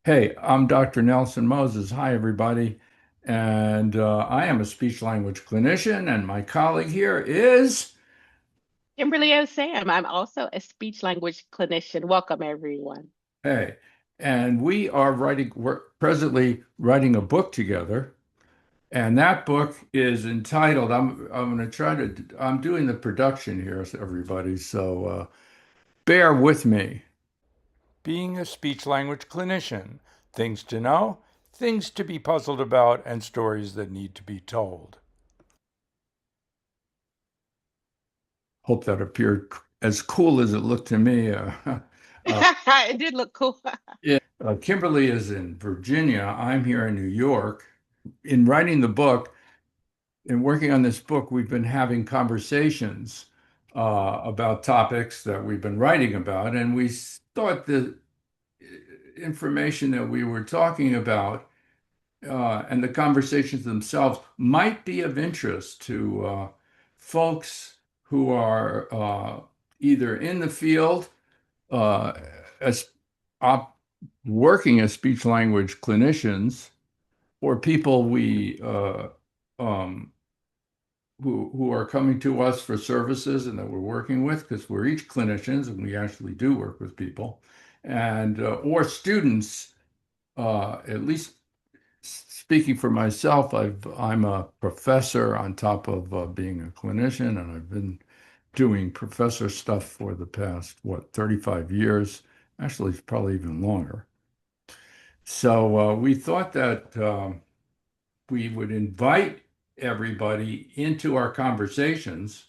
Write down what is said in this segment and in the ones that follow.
Hey, I'm Dr. Nelson Moses. Hi, everybody. And I am a speech language clinician, and my colleague here is, Kimberly OSAM. I'm also a speech language clinician. Welcome, everyone. hey, and we're presently writing a book together. And that book is entitled, I'm going to I'm doing the production here, everybody. So bear with me. Being a speech language clinician, things to know, things to be puzzled about, and stories that need to be told. Hope that appeared as cool as it looked to me. It did look cool. Yeah. Kimberly is in Virginia. I'm here in New York. In writing the book and working on this book, we've been having conversations about topics that we've been writing about, and we thought the information that we were talking about and the conversations themselves might be of interest to folks who are either in the field uh, as op working as speech language clinicians or people we um, who are coming to us for services and that we're working with because we're each clinicians and we actually do work with people and or students at least speaking for myself, I'm a professor on top of being a clinician, and I've been doing professor stuff for the past, what, 35 years. Actually, it's probably even longer. So we thought that we would invite everybody into our conversations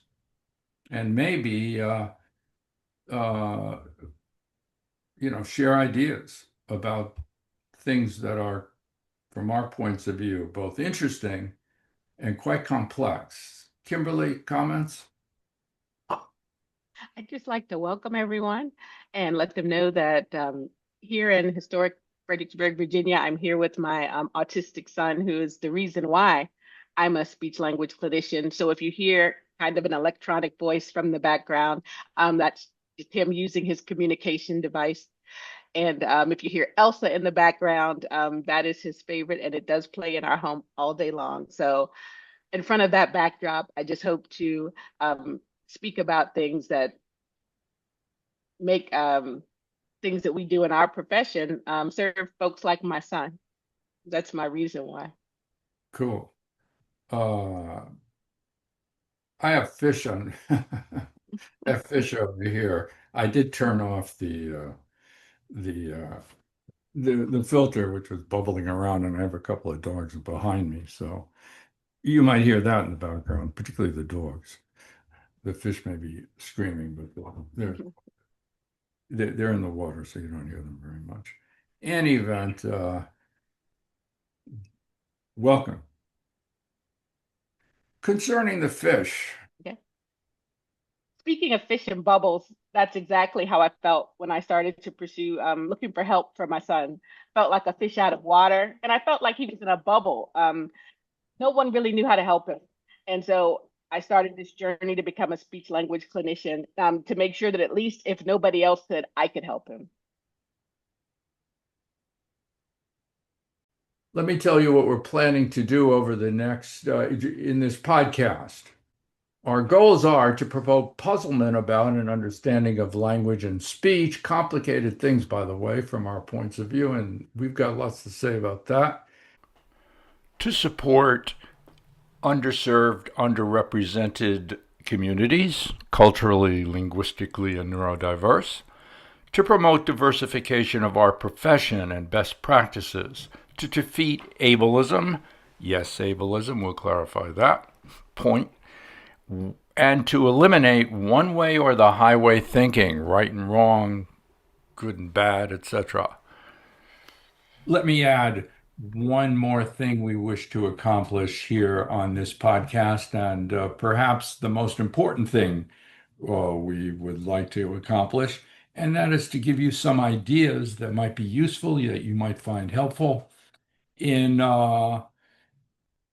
and maybe, uh, share ideas about things that are, from our points of view, both interesting and quite complex. Kimberly, comments? I'd just like to welcome everyone and let them know that here in historic Fredericksburg, Virginia, I'm here with my autistic son, who is the reason why I'm a speech language clinician. So if you hear kind of an electronic voice from the background, that's just him using his communication device. And if you hear Elsa in the background, that is his favorite, and it does play in our home all day long. So, in front of that backdrop, I just hope to speak about things that make things that we do in our profession serve folks like my son. That's my reason why. Cool. I have fish on I have fish over here. I did turn off the the filter, which was bubbling around, and I have a couple of dogs behind me, so you might hear that in the background, particularly the dogs. The fish may be screaming, but they're in the water, so you don't hear them very much. Any event, welcome. Concerning the fish, Okay. Speaking of fish and bubbles, that's exactly how I felt when I started to pursue looking for help for my son. Felt like a fish out of water, and I felt like he was in a bubble. No one really knew how to help him. And so I started this journey to become a speech language clinician to make sure that at least if nobody else could, I could help him. let me tell you what we're planning to do over the next in this podcast. Our goals are to provoke puzzlement about an understanding of language and speech, complicated things, by the way, from our points of view, and we've got lots to say about that. To support underserved, underrepresented communities, culturally, linguistically, and neurodiverse, to promote diversification of our profession and best practices, to defeat ableism, yes, ableism, we'll clarify that point, and to eliminate one way or the highway thinking, right and wrong, good and bad, etc. Let me add one more thing we wish to accomplish here on this podcast, and perhaps the most important thing we would like to accomplish, and that is to give you some ideas that might be useful, that you might find helpful in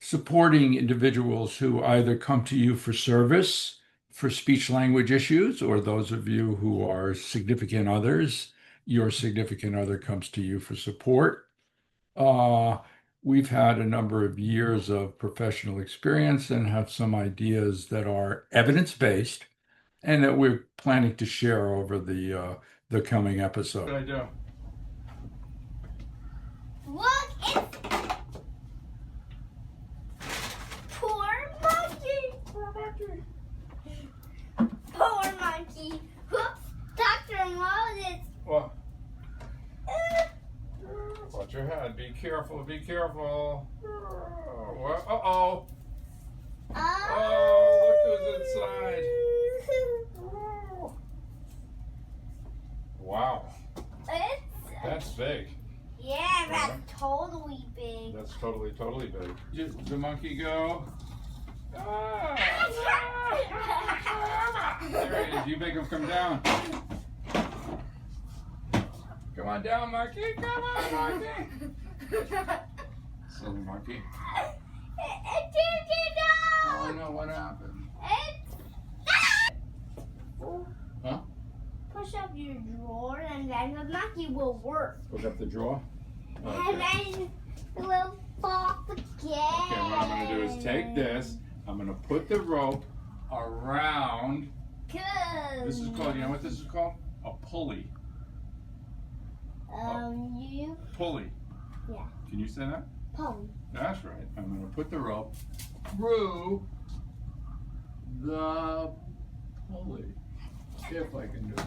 supporting individuals who either come to you for service for speech language issues, or those of you who are significant others your significant other comes to you for support. Uh, we've had a number of years of professional experience and have some ideas that are evidence-based and that we're planning to share over the coming episode. What did I do? Look, it's poor monkey. Poor monkey. Poor monkey. Whoops, Dr. Moses. What? Watch your head. Be careful. Be careful. Uh-oh. Oh, look who's inside. Wow. That's big. Yeah, that's totally big. That's totally big. Did the monkey go? Ah! There he is. You make him come down. Come on down, monkey. Come on, monkey. Silly monkey. It didn't get out. Oh no, what happened? Huh? Push up your drawer and then the monkey will work. Push up the drawer? Okay. And then it will fall again. Okay, what I'm going to do is take this. I'm going to put the rope around. Good. This is called, you know what this is called? A pulley. You. Pulley. Yeah. Can you say that? Pulley. That's right. I'm going to put the rope through the pulley. If I can do it.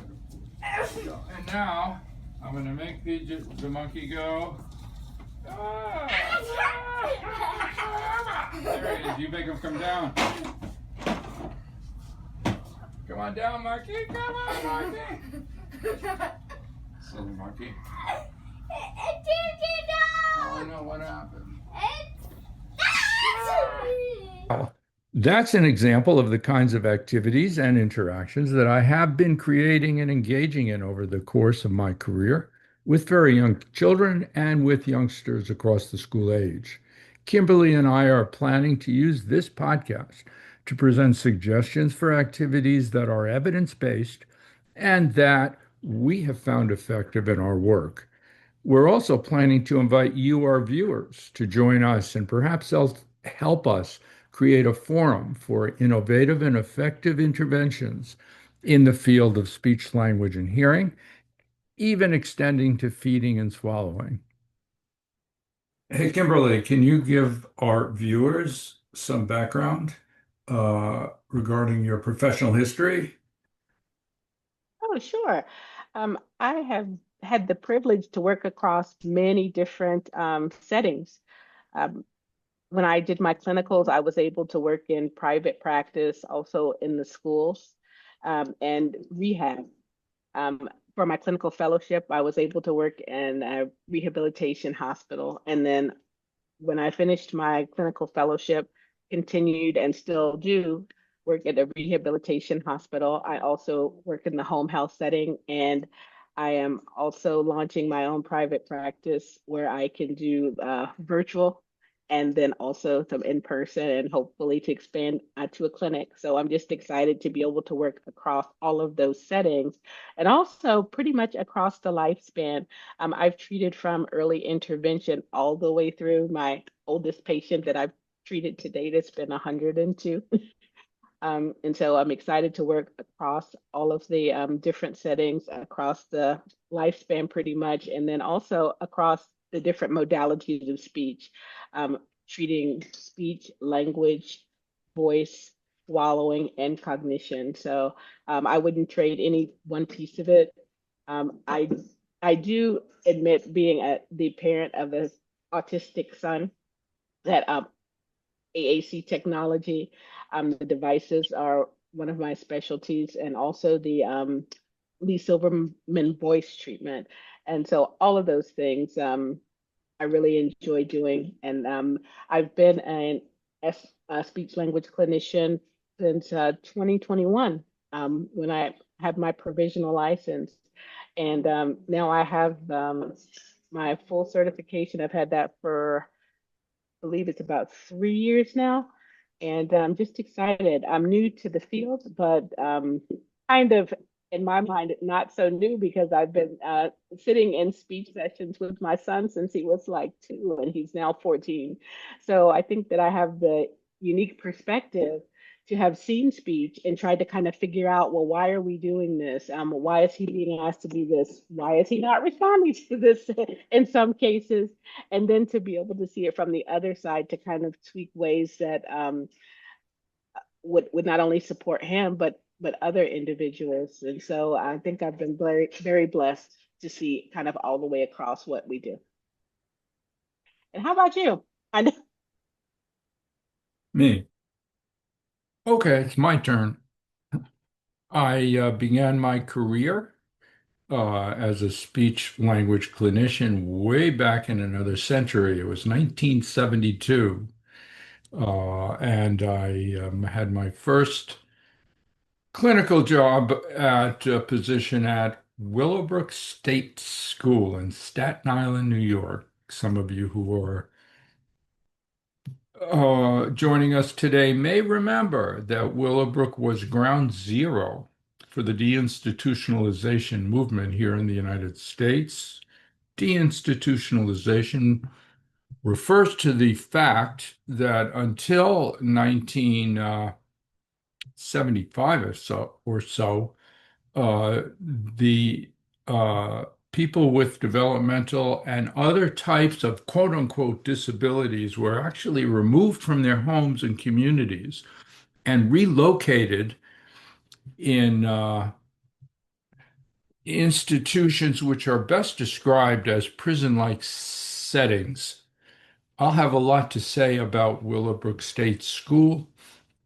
And now I'm going to make the monkey go. Ah! There he is. You make him come down. Come on down, monkey. Come on, monkey. Silly monkey. It didn't get out. Oh no, what happened? That's an example of the kinds of activities and interactions that I have been creating and engaging in over the course of my career with very young children and with youngsters across the school age. Kimberly and I are planning to use this podcast to present suggestions for activities that are evidence-based and that we have found effective in our work. We're also planning to invite you, our viewers, to join us and perhaps help us create a forum for innovative and effective interventions in the field of speech, language, and hearing, even extending to feeding and swallowing. Hey, Kimberly, can you give our viewers some background regarding your professional history? Oh, sure. I have had the privilege to work across many different settings. Um, when I did my clinicals, I was able to work in private practice, also in the schools, and rehab. For my clinical fellowship, I was able to work in a rehabilitation hospital. And then when I finished my clinical fellowship, continued and still do work at a rehabilitation hospital. I also work in the home health setting, and I am also launching my own private practice where I can do virtual and then also some in person and hopefully to expand to a clinic. So I'm just excited to be able to work across all of those settings and also pretty much across the lifespan. I've treated from early intervention all the way through. My oldest patient that I've treated to date has been 102. And so I'm excited to work across all of the different settings across the lifespan pretty much, and then also across the different modalities of speech, treating speech, language, voice, swallowing, and cognition. So I wouldn't trade any one piece of it. I do admit being the parent of an autistic son that AAC technology, the devices are one of my specialties, and also the Lee Silverman voice treatment. And so all of those things I really enjoy doing. And I've been a speech language clinician since 2021 when I had my provisional license. And now I have my full certification. I've had that for, I believe it's about 3 years now. And I'm just excited. I'm new to the field, but kind of in my mind, not so new because I've been sitting in speech sessions with my son since he was like 2 and he's now 14. So I think that I have the unique perspective to have seen speech and tried to kind of figure out, well, why are we doing this? Why is he being asked to do this? Why is he not responding to this in some cases? And then to be able to see it from the other side to kind of tweak ways that would not only support him but other individuals. And so I think I've been very blessed to see kind of all the way across what we do. And how about you? I know. Me. Okay, it's my turn. I began my career as a speech language clinician way back in another century. It was 1972. And I had my first clinical job at a position at Willowbrook State School in Staten Island, New York. Some of you who are joining us today may remember that Willowbrook was ground zero for the deinstitutionalization movement here in the United States. Deinstitutionalization refers to the fact that until 1975 or so, the people with developmental and other types of quote unquote disabilities were actually removed from their homes and communities and relocated in institutions which are best described as prison-like settings. I'll have a lot to say about Willowbrook State School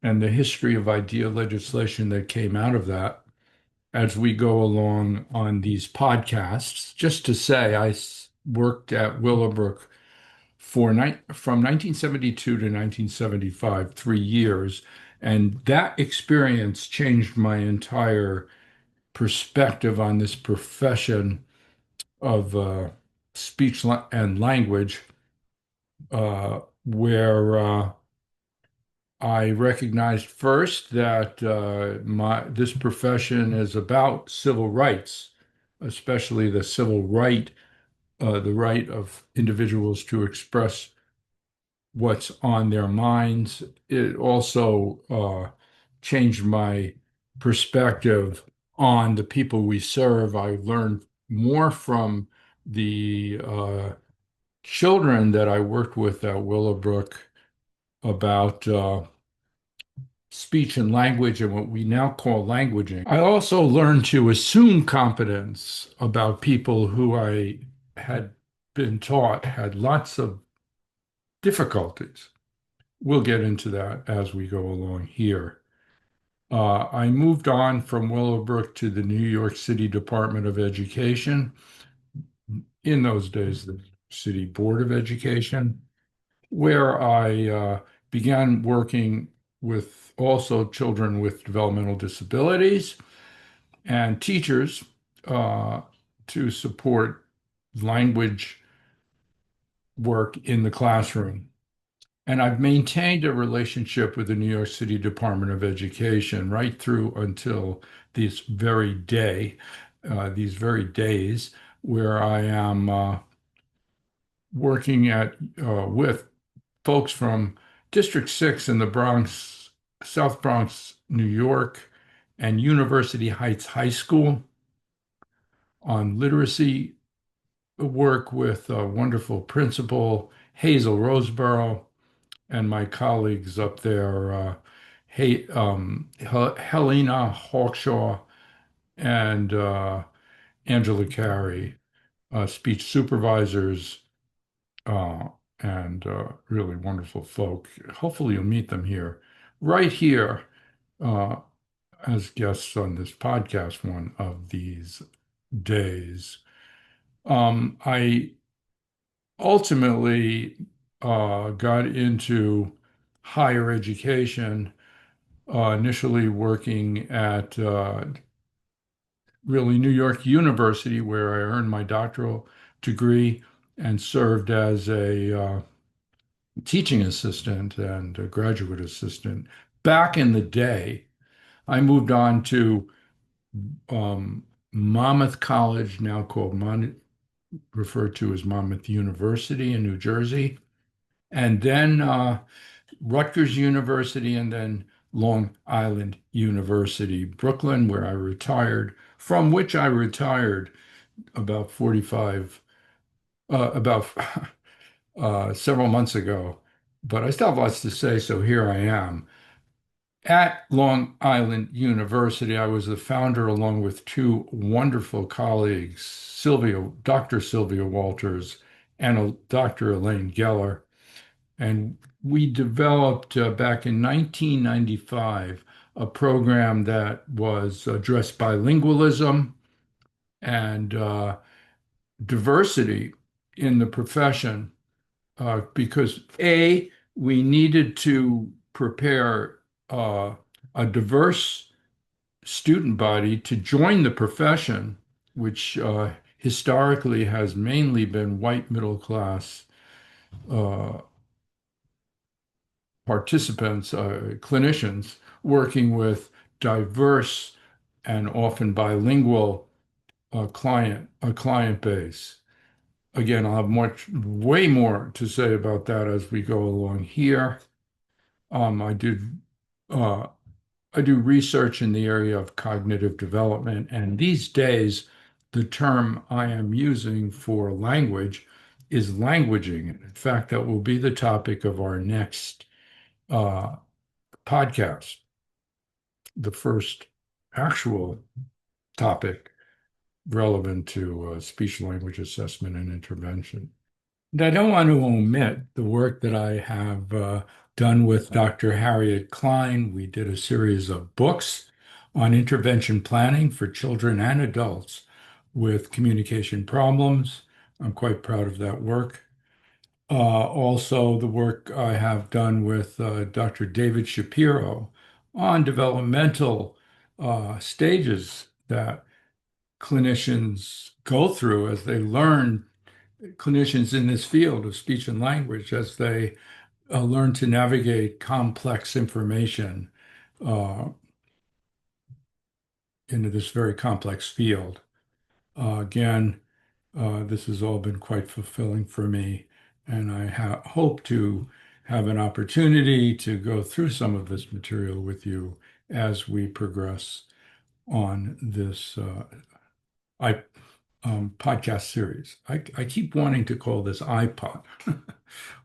and the history of IDEA legislation that came out of that as we go along on these podcasts. Just to say, worked at Willowbrook from 1972 to 1975, 3 years, and that experience changed my entire perspective on this profession of speech and language, where I recognized first that this profession is about civil rights, especially the right of individuals to express what's on their minds. It also changed my perspective on the people we serve. I learned more from the children that I worked with at Willowbrook about speech and language and what we now call languaging. I also learned to assume competence about people who I had been taught had lots of difficulties. We'll get into that as we go along here. I moved on from Willowbrook to the New York City Department of Education. In those days, the City Board of Education, where I began working with also children with developmental disabilities and teachers to support language work in the classroom. And I've maintained a relationship with the New York City Department of Education right through until this very day, these very days, where I am working with folks from District 6 in the Bronx, South Bronx, New York, and University Heights High School on literacy work with a wonderful principal, Hazel Roseborough, and my colleagues up there, Helena Hawkshaw and Angela Carey, speech supervisors, uh, and really wonderful folk. Hopefully, you'll meet them right here, uh, as guests on this podcast one of these days. I ultimately got into higher education, initially working at really New York University, where I earned my doctoral degree and served as a teaching assistant and a graduate assistant. Back in the day, I moved on to Monmouth College, now called referred to as Monmouth University in New Jersey, and then Rutgers University, and then Long Island University, Brooklyn, where I retired, from which I retired about 45, about several months ago. But I still have lots to say, so here I am. At Long Island University, I was the founder, along with two wonderful colleagues, Dr. Sylvia Walters and Dr. Elaine Geller. And we developed back in 1995 a program that was addressed bilingualism and diversity in the profession, because we needed to prepare a diverse student body to join the profession, which historically has mainly been white middle class uh, participants, clinicians working with diverse and often bilingual client base. Again, I'll have way more to say about that as we go along here. Um, I did uh, I do research in the area of cognitive development, and these days, the term I am using for language is languaging. In fact, that will be the topic of our next uh, podcast, the first actual topic relevant to speech language assessment and intervention. And I don't want to omit the work that I have done with Dr. Harriet Klein. We did a series of books on intervention planning for children and adults with communication problems. I'm quite proud of that work. Also, the work I have done with Dr. David Shapiro on developmental stages that clinicians go through as they learn, clinicians in this field of speech and language, as they learn to navigate complex information uh, into this very complex field. Again, this has all been quite fulfilling for me, and I hope to have an opportunity to go through some of this material with you as we progress on this I, podcast series. I keep wanting to call this iPod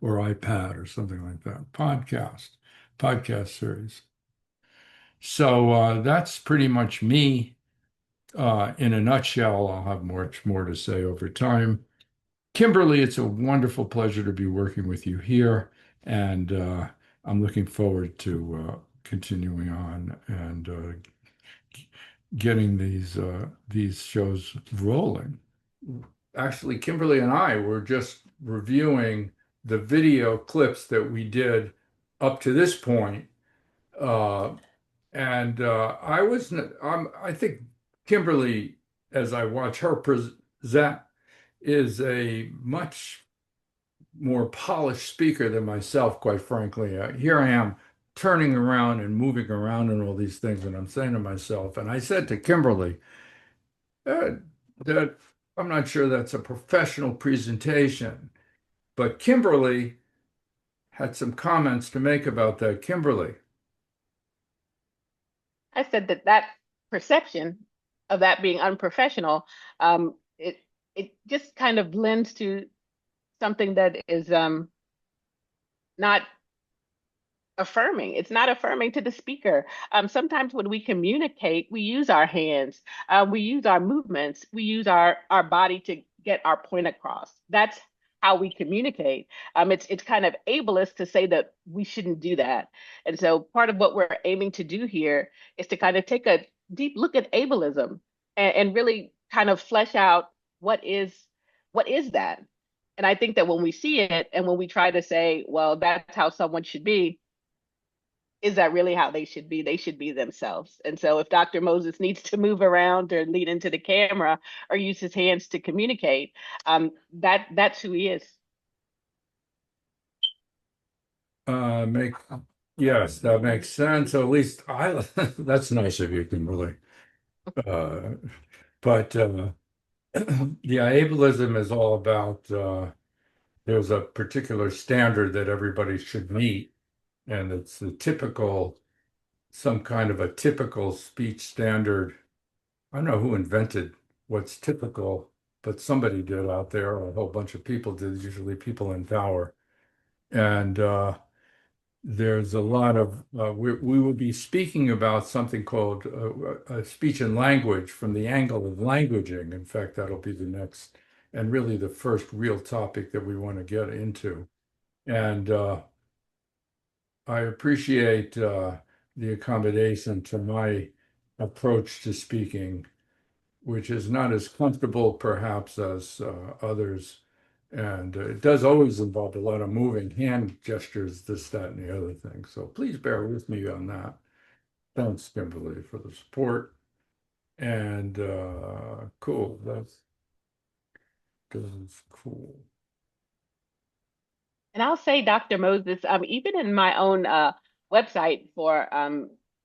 or iPad or something like that. Podcast series. So that's pretty much me in a nutshell. I'll have much more to say over time. Kimberly, it's a wonderful pleasure to be working with you here, and I'm looking forward to continuing on and getting these shows rolling. Actually, Kimberly and I were just reviewing the video clips that we did up to this point, uh, and I think Kimberly, as I watch her present, is a much more polished speaker than myself, quite frankly. Here I am turning around and moving around and all these things, and I'm saying to myself, and I said to Kimberly, uh, that I'm not sure that's a professional presentation, but Kimberly had some comments to make about that. Kimberly. I said that perception of that being unprofessional, it just kind of lends to something that is not affirming. It's not affirming to the speaker. Sometimes when we communicate, we use our hands, we use our movements, we use our body to get our point across. That's how we communicate. It's kind of ableist to say that we shouldn't do that. And so part of what we're aiming to do here is to kind of take a deep look at ableism and really kind of flesh out what is that. And I think that when we see it and when we try to say, well, that's how someone should be, is that really how they should be? They should be themselves. And so if Dr. Moses needs to move around or lean into the camera or use his hands to communicate, that's who he is. Yes, that makes sense. At least that's nice of you, Kimberly. Uh, but yeah, ableism is all about there's a particular standard that everybody should meet, and it's the typical, some kind of a typical speech standard. I don't know who invented what's typical, but somebody did out there, or a whole bunch of people did, usually people in power. And there's a lot of, we will be speaking about something called speech and language from the angle of languaging. In fact, that'll be the next and really the first real topic that we want to get into. And I appreciate the accommodation to my approach to speaking, which is not as comfortable perhaps as others. And it does always involve a lot of moving hand gestures, this, that, and the other thing. So please bear with me on that. Thanks, Kimberly, for the support. And cool, that's cool. And I'll say, Dr. Moses, even in my own website for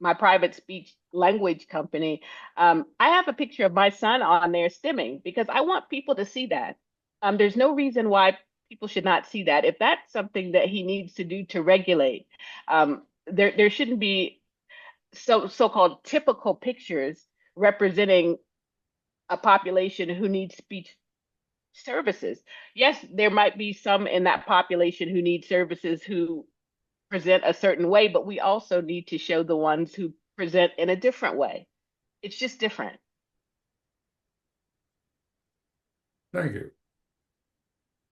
my private speech language company, I have a picture of my son on there stimming because I want people to see that. There's no reason why people should not see that. If that's something that he needs to do to regulate, there shouldn't be so-called typical pictures representing a population who needs speech services. Yes, there might be some in that population who need services who present a certain way, but we also need to show the ones who present in a different way. It's just different. Thank you.